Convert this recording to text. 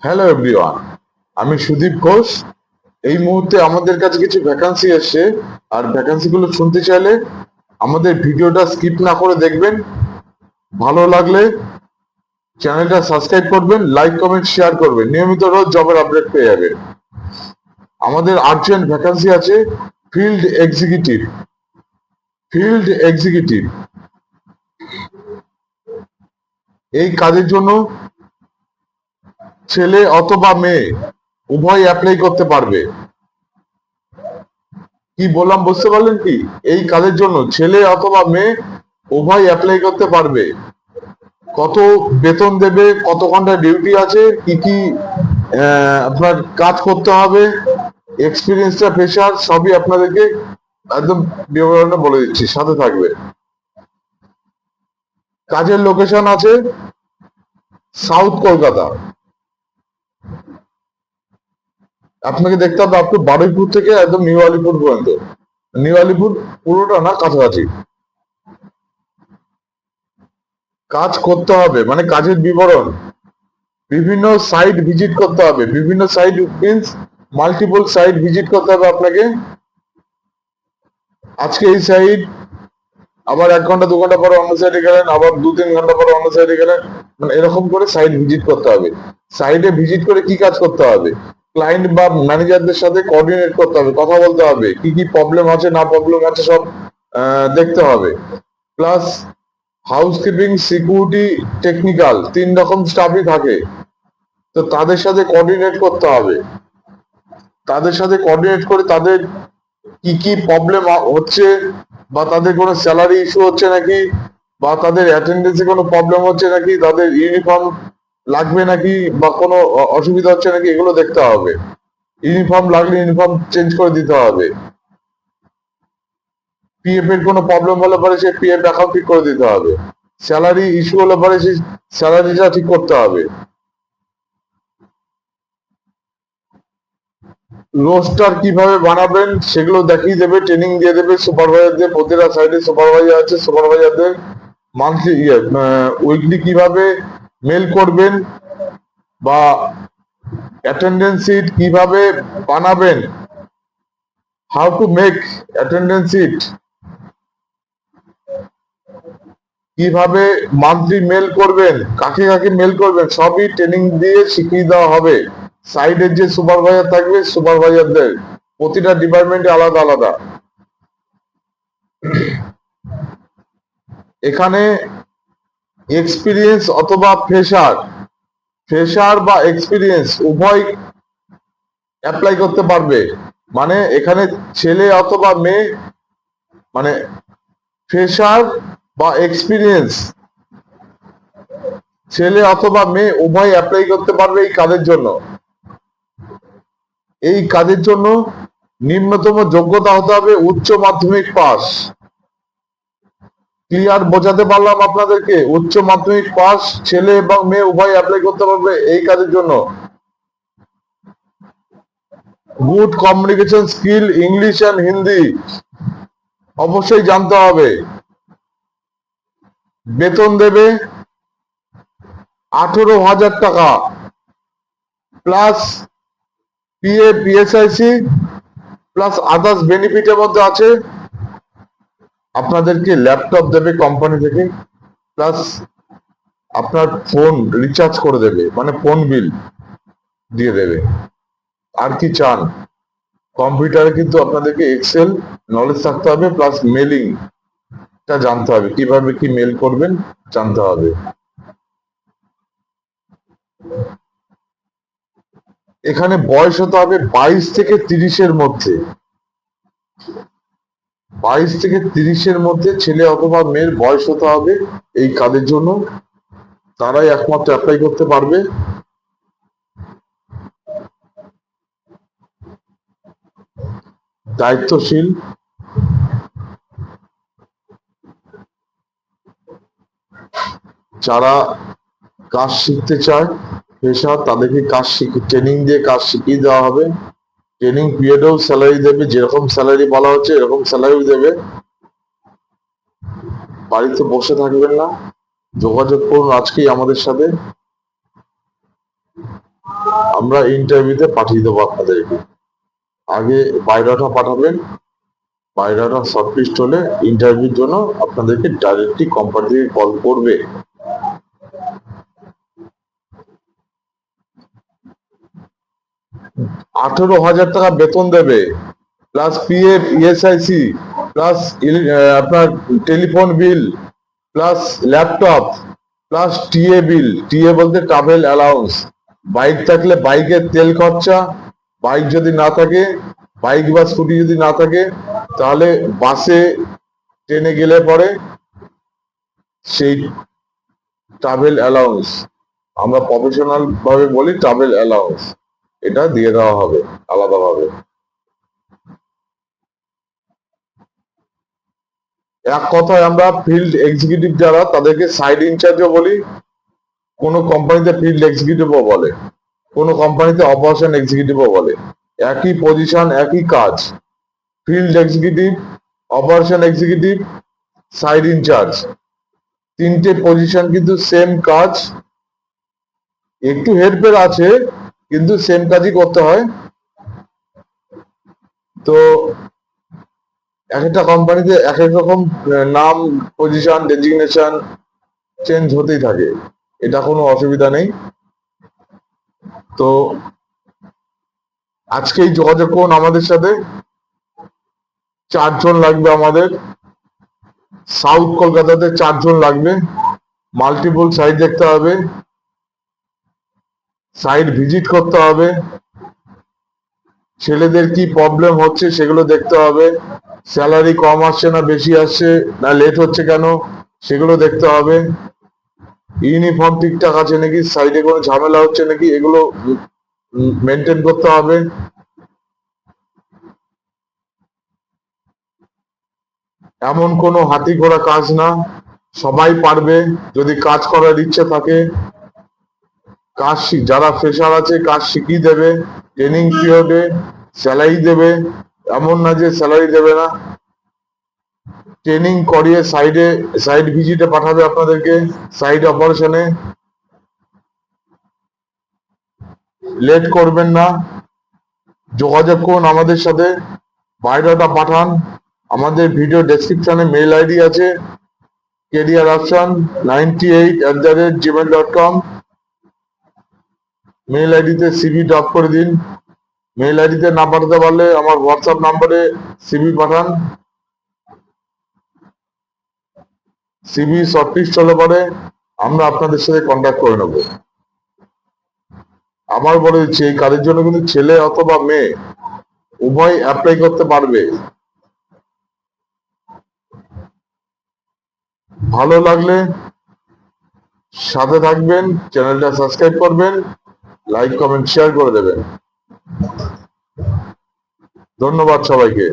Hello everyone, আমি সুদীপ ঘোষ। এই মুহূর্তে আমাদের কাছে কিছু ভ্যাকান্সি এসছে, আর ভ্যাকান্সি গুলো শুনতে চাইলে আমাদের ভিডিওটা স্কিপ না করে দেখবেন। ভালো লাগলে চ্যানেলটা সাবস্ক্রাইব করবেন, লাইক কমেন্ট শেয়ার করবেন। নিয়মিত রোজ জবের আপডেট পেয়ে যাবেন। আমাদের আর্জেন্ট ভ্যাকান্সি আছে ফিল্ড এক্সিকিউটিভ। ফিল্ড এক্সিকিউটিভ এই কাজের জন্য ছেলে অথবা মেয়ে উভয় অ্যাপ্লাই করতে পারবে। কি বললাম বুঝতে পারলেন কি? এই কাজের জন্য ছেলে অথবা মেয়ে উভয় অ্যাপ্লাই করতে পারবে। কত বেতন দেবে, কত ঘন্টা ডিউটি আছে, কি কি আপনার কাজ করতে হবে, এক্সপিরিয়েন্সটা ফ্রেশার সবই আপনাদেরকে একদম বিবরণে বলে দিচ্ছি, সাথে থাকবে। কাজের লোকেশন আছে সাউথ কলকাতা। আপনাকে দেখতে হবে আপনি বারুইপুর থেকে একদম নিউ আলিপুর পর্যন্ত। নিউ আলিপুর পুরোটা না, কাছাকাছি। কাজ করতে হবে মানে কাজের বিবরণ, বিভিন্ন সাইট ভিজিট করতে হবে। বিভিন্ন site means multiple site visit করতে হবে আপনাকে। আজকে এই সাইট, আবার 1 ঘন্টা 2 ঘন্টা পরে অন্য সাইডে গেলেন, আবার 2-3 ঘন্টা পরে অন্য সাইডে গেলেন, মানে এরকম করে সাইট ভিজিট করতে হবে। সাইটে ভিজিট করে কি কাজ করতে হবে? ক্লায়েন্ট বা ম্যানেজারদের সাথে কোঅর্ডিনেট করতে হবে, কথা বলতে হবে, কি কি প্রবলেম আছে না প্রবলেম আছে সব দেখতে হবে। প্লাস হাউসকিপিং, সিকিউরিটি, টেকনিক্যাল 3 রকম স্টাফই থাকে। তো তাদের সাথে কোঅর্ডিনেট করতে হবে। তাদের সাথে কোঅর্ডিনেট করে তাদের কি কি প্রবলেম হচ্ছে, বা তাদের কোনো স্যালারি ইস্যু হচ্ছে নাকি, বা তাদের অ্যাটেন্ডেন্সে কোনো প্রবলেম হচ্ছে নাকি, তাদের ইউনিফর্ম লাগবে নাকি, বা কোনো অসুবিধা হচ্ছে নাকি, এগুলো দেখতে হবে। ইউনিফর্ম লাগলে ইউনিফর্ম চেঞ্জ করে দিতে হবে। পিএফ এর কোনো প্রবলেম হলে পরে সেই পিএফ অ্যাকাউন্ট ঠিক করে দিতে হবে। স্যালারি ইস্যু হলে পরে সেই স্যালারিটা ঠিক করতে হবে। রোস্টার কিভাবে বানাবেন সেগুলো দেখিয়ে দেবে, ট্রেনিং দিয়ে দেবে সুপারভাইজারদের। প্রতিটা সাইডে সুপারভাইজার আছে, সুপারভাইজারদের মান্থলি উইকলি কিভাবে মেল করবেন, বা অ্যাটেন্ডেন্স শিট কিভাবে বানাবেন, how to make attendance sheet, কিভাবে মান্থলি মেল করবেন, কাকে কাকে মেল করবেন, সবই ট্রেনিং দিয়ে শিখিয়ে দেওয়া হবে। সাইডের যে সুপারভাইজার থাকবে, সুপারভাইজারদের প্রতিটা ডিপার্টমেন্টে আলাদা আলাদা। এখানে এক্সপিরিয়েন্স অথবা ফ্রেশার, ফ্রেশার বা এক্সপিরিয়েন্স উভয় অ্যাপ্লাই করতে পারবে। মানে এখানে ছেলে অথবা মেয়ে, মানে ফ্রেশার বা এক্সপিরিয়েন্স ছেলে অথবা মেয়ে উভয় অ্যাপ্লাই করতে পারবে এই কাজের জন্য। এই কাজের জন্য নিম্নতম যোগ্যতা হতে হবে উচ্চ মাধ্যমিক পাস। ক্লিয়ার বোঝাতে পারলাম আপনাদেরকে? উচ্চ মাধ্যমিক পাস ছেলে এবং মেয়ে উভয় অ্যাপ্লাই করতে পারবে এই কাজের জন্য। Good communication skill, English and Hindi অবশ্যই জানতে হবে। বেতন দেবে 18,000 টাকা plus PF, PSIC plus others বেনিফিটের মধ্যে আছে আপনাদেরকে ল্যাপটপ দেবে কোম্পানি থেকে, প্লাস আপনার ফোন রিচার্জ করে দেবে, মানে ফোন বিল দিয়ে দেবে। আর কি চান? কম্পিউটারে কিন্তু আপনাদেরকে এক্সেল নলেজ থাকতে হবে, প্লাস মেলিং টা জানতে হবে, কিভাবে কি মেল করবেন জানতে হবে। এখানে বয়স হতে হবে 22 থেকে 30-এর মধ্যে। 22 থেকে 30-এর মধ্যে ছেলে অথবা মেয়ের বয়স হতে হবে এই কাজের জন্য। তারাই একমাত্র অ্যাপ্লাই করতে পারবে। দায়িত্বশীল, যারা কাজ শিখতে চায় পেশা, তাদেরকে কাজ ট্রেনিং দিয়ে কাজ শিখিয়ে দেওয়া হবে। ট্রেনিং পিরিয়ডেও স্যালারি দেবে, যেরকম স্যালারি বলা হচ্ছে এরকম স্যালারিও দেবে। বাড়িতে বসে থাকবেন না, যোগাযোগ করুন আজকেই আমাদের সাথে। আমরা ইন্টারভিউতে পাঠিয়ে দেবো আপনাদেরকে। আগে বায়োডাটা পাঠাবেন, বায়োডাটা শর্টলিস্ট হলে ইন্টারভিউর জন্য আপনাদেরকে ডাইরেক্টলি কোম্পানি থেকে কল করবে। 18,000 টাকা বেতন দেবে, প্লাস পিএফ, ইএসআইসি, প্লাস আপনার telephone bill, plus laptop, plus TA bill. TA বলতে ট্রাভেল অ্যালাউন্স। বাইক থাকলে বাইকের তেল খরচা, বাইক যদি না থাকে, বাইক বা স্কুটি যদি না থাকে, তাহলে বাসে ট্রেনে গেলে পরে সেই ট্রাভেল অ্যালাউন্স, আমরা প্রফেশনাল ভাবে বলি ট্রাভেল অ্যালাউন্স, এটা দিয়ে দেওয়া হবে আলাদাভাবে। এক কথায় আমরা ফিল্ড এক্সিকিউটিভ যারা, তাদেরকে সাইড ইনচার্জও বলি, কোনো কোম্পানিতে ফিল্ড এক্সিকিউটিভও বলে, কোনো কোম্পানিতে অপারেশন এক্সিকিউটিভও বলে। একই পজিশন, একই কাজ। Field executive, operation executive, side in charge, তিনটে পজিশন কিন্তু সেম কাজ, একটু হেরফের আছে কিন্তু সেম কাজই করতে হয়। তো এক একটা কোম্পানিতে এক এক রকম নাম, পজিশন, ডেজিগনেশন চেঞ্জ হতেই থাকে, এটা কোনো অসুবিধা নেই। তো আজকেই যোগাযোগ করুন আমাদের সাথে। 4 জন লাগবে আমাদের, সাউথ কলকাতাতে 4 জন লাগবে। মাল্টিপল সাইট দেখতে হবে, সাইট ভিজিট করতে হবে, ছেলেদের কি প্রবলেম হচ্ছে সেগুলো দেখতে হবে, স্যালারি কম আসছে না বেশি আসছে না লেট হচ্ছে কেন সেগুলো দেখতে হবে, ইউনিফর্ম ঠিকঠাক আছে নাকি, সাইডে কোনো ঝামেলা হচ্ছে নাকি, এগুলো মেনটেন করতে হবে। এমন কোনো হাতি ঘোড়া কাজ না, সবাই পারবে যদি কাজ করার ইচ্ছে থাকে। কাজ যারা ফ্রেশার আছে কাজ শিখিয়ে দেবে, ট্রেনিং পিরিয়ডে স্যালারি দেবে, এমন না যে স্যালারি দেবে না। ট্রেনিং করিয়ে সাইড ভিজিটে পাঠাবে আপনাদেরকে, সাইড অপারেশনে। লেট করবেন না, যোগাযোগ করুন আমাদের সাথে, বায়োডাটা পাঠান। আমাদের ভিডিও ডেসক্রিপশনে মেইল আইডি আছে, careeroption98@gmail.com। মেইল আইডিতে সিভি ড্রপ করে দিন। মেইল আইডিতে না পাঠাতে পারলে আমার হোয়াটসঅ্যাপ নাম্বারে সিভি পাঠান। সিভি শর্টলিস্ট হলে পরে আমরা আপনাদের সাথে কন্ট্যাক্ট করে নেব। আবার বলে দিচ্ছি, এই কাজের জন্য কিন্তু ছেলে অথবা মেয়ে উভয় অ্যাপ্লাই করতে পারবে। ভালো লাগলে সাথে থাকবেন, চ্যানেলটা সাবস্ক্রাইব করবেন, লাইক কমেন্ট শেয়ার করে দেবেন। ধন্যবাদ সবাইকে।